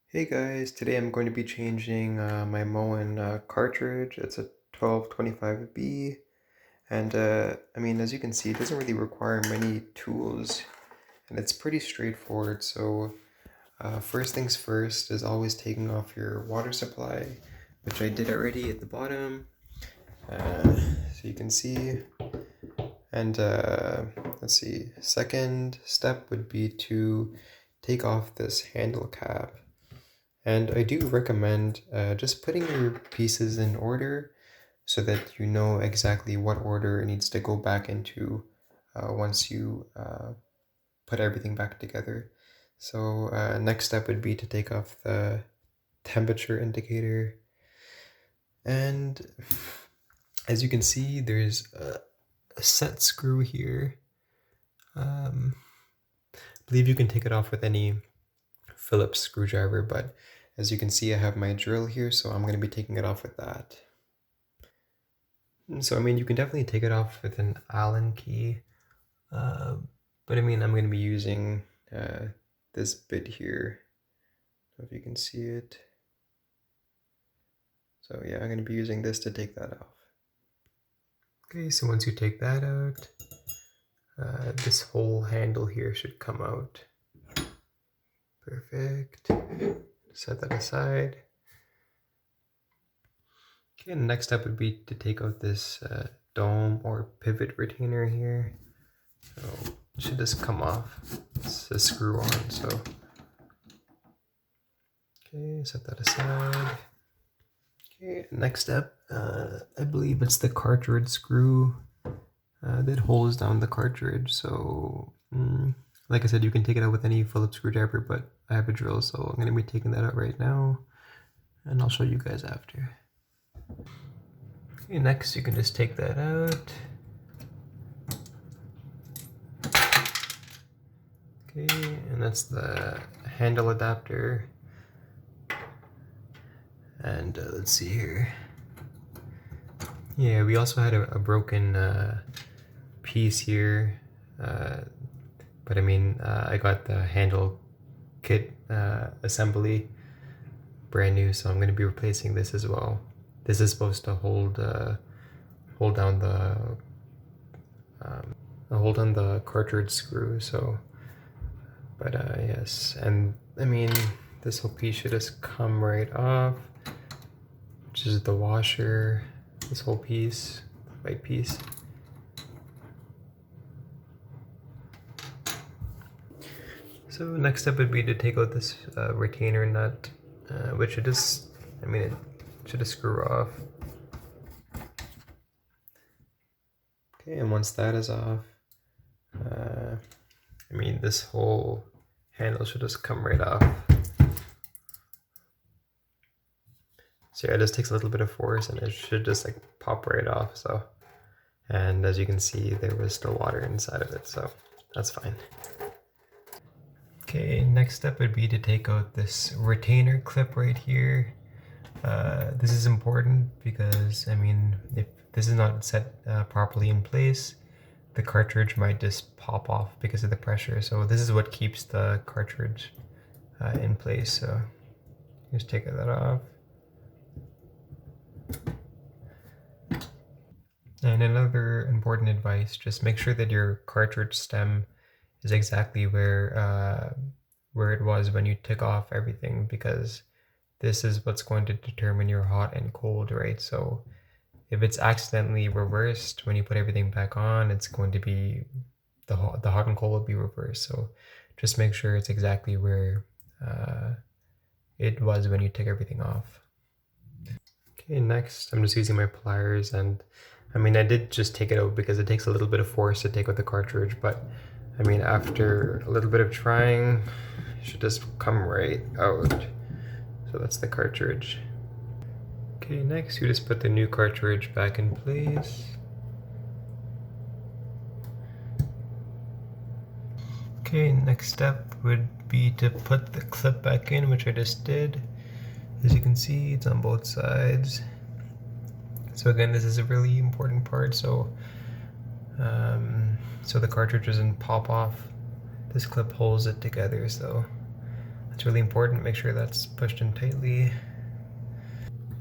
Hey guys, today I'm going to be changing my Moen cartridge. It's a 1225B, and as you can see, it doesn't really require many tools, and it's pretty straightforward. So first things first is always taking off your water supply, which I did already at the bottom, so you can see. And let's see, second step would be to take off this handle cap. And I do recommend just putting your pieces in order so that you know exactly what order it needs to go back into once you put everything back together. So next step would be to take off the temperature indicator. And as you can see, there's a set screw here. I believe you can take it off with any Phillips screwdriver, but as you can see, I have my drill here, so I'm going to be taking it off with that. So, you can definitely take it off with an Allen key, but I'm going to be using this bit here. I don't know if you can see it. So yeah, I'm going to be using this to take that off. Okay, so once you take that out, this whole handle here should come out. Perfect. Set that aside. Okay, the next step would be to take out this dome or pivot retainer here. So it should just come off. It's a screw on, so. Okay, set that aside. Okay, next step, I believe it's the cartridge screw that holds down the cartridge. So, like I said, you can take it out with any Phillips screwdriver, but I have a drill, so I'm going to be taking that out right now, and I'll show you guys after. Okay, next you can just take that out. Okay, and that's the handle adapter. And let's see here. Yeah, we also had a broken piece here, but I got the handle kit assembly brand new, so I'm going to be replacing this as well. This is supposed to hold down the cartridge screw. So, but yes, and this whole piece should just come right off, which is the washer. This whole piece, white piece. So next step would be to take out this retainer nut, which should just, it should just screw off. Okay, and once that is off, this whole handle should just come right off. So yeah, it just takes a little bit of force and it should just like pop right off. So, and as you can see, there was still water inside of it, so that's fine. Okay, next step would be to take out this retainer clip right here. This is important because, if this is not set properly in place, the cartridge might just pop off because of the pressure. So this is what keeps the cartridge in place. So just take that off. And another important advice, just make sure that your cartridge stem is exactly where it was when you took off everything, because this is what's going to determine your hot and cold, right? So if it's accidentally reversed when you put everything back on, it's going to be the hot and cold will be reversed. So just make sure it's exactly where it was when you took everything off. Okay, next I'm just using my pliers, and I did just take it out because it takes a little bit of force to take out the cartridge, but after a little bit of trying, it should just come right out. So that's the cartridge. Okay, next you just put the new cartridge back in place. Okay, next step would be to put the clip back in, which I just did. As you can see, it's on both sides. So again, this is a really important part, so the cartridge doesn't pop off. This clip holds it together, so It's really important, make sure that's pushed in tightly.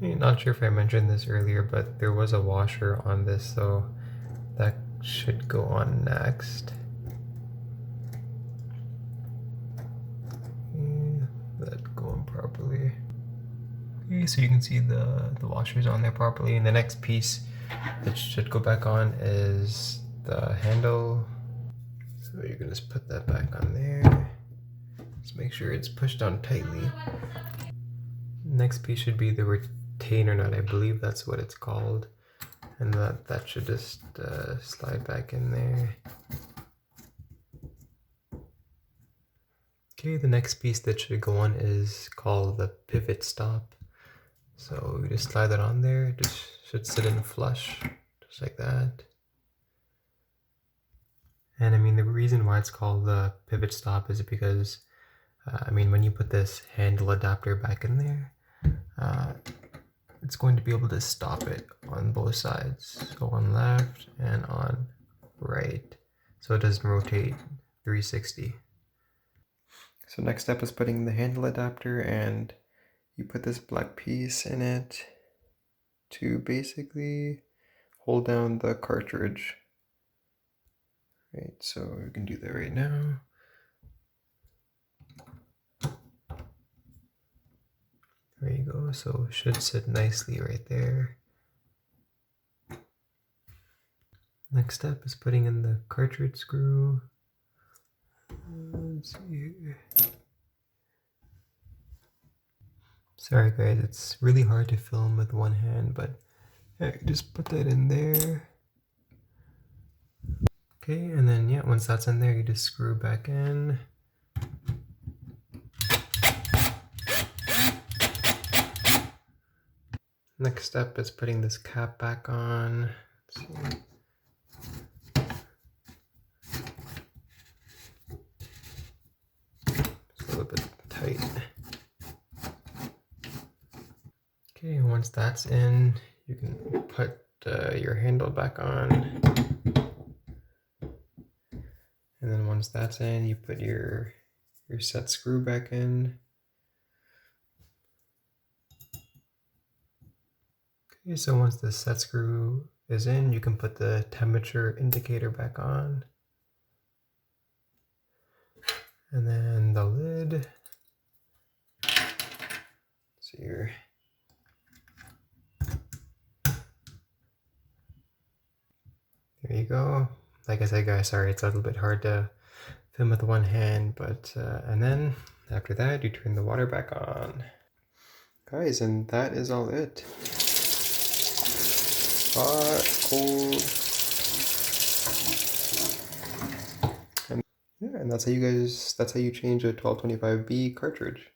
I'm not sure if I mentioned this earlier, but there was a washer on this, so that should go on next. That going properly. Okay, so you can see the washer's on there properly, and the next piece that should go back on is the handle. So you're gonna just put that back on there. Just make sure it's pushed down tightly. Next piece should be the retainer nut. I believe that's what it's called, and that should just slide back in there. Okay, the next piece that should go on is called the pivot stop. So we just slide that on there. It just should sit in flush, just like that. And I mean, the reason why it's called the pivot stop is because, I mean, when you put this handle adapter back in there, it's going to be able to stop it on both sides. So on left and on right. So it doesn't rotate 360. So next step is putting the handle adapter, and you put this black piece in it to basically hold down the cartridge. Right, so we can do that right now. There you go, so it should sit nicely right there. Next step is putting in the cartridge screw. Let's see here. Sorry guys, it's really hard to film with one hand, but yeah, just put that in there. Okay, and then yeah, once that's in there, you just screw back in. Next step is putting this cap back on. Let's see. It's a little bit tight. Okay, once that's in, you can put your handle back on. And then once that's in, you put your set screw back in. Okay, so once the set screw is in, you can put the temperature indicator back on. And then the lid. So here. There you go. Like I said, guys, sorry, it's a little bit hard to film with one hand, but and then after that, you turn the water back on. Guys, and that is all it. Hot, cold, and yeah, and that's how you change a 1225B cartridge.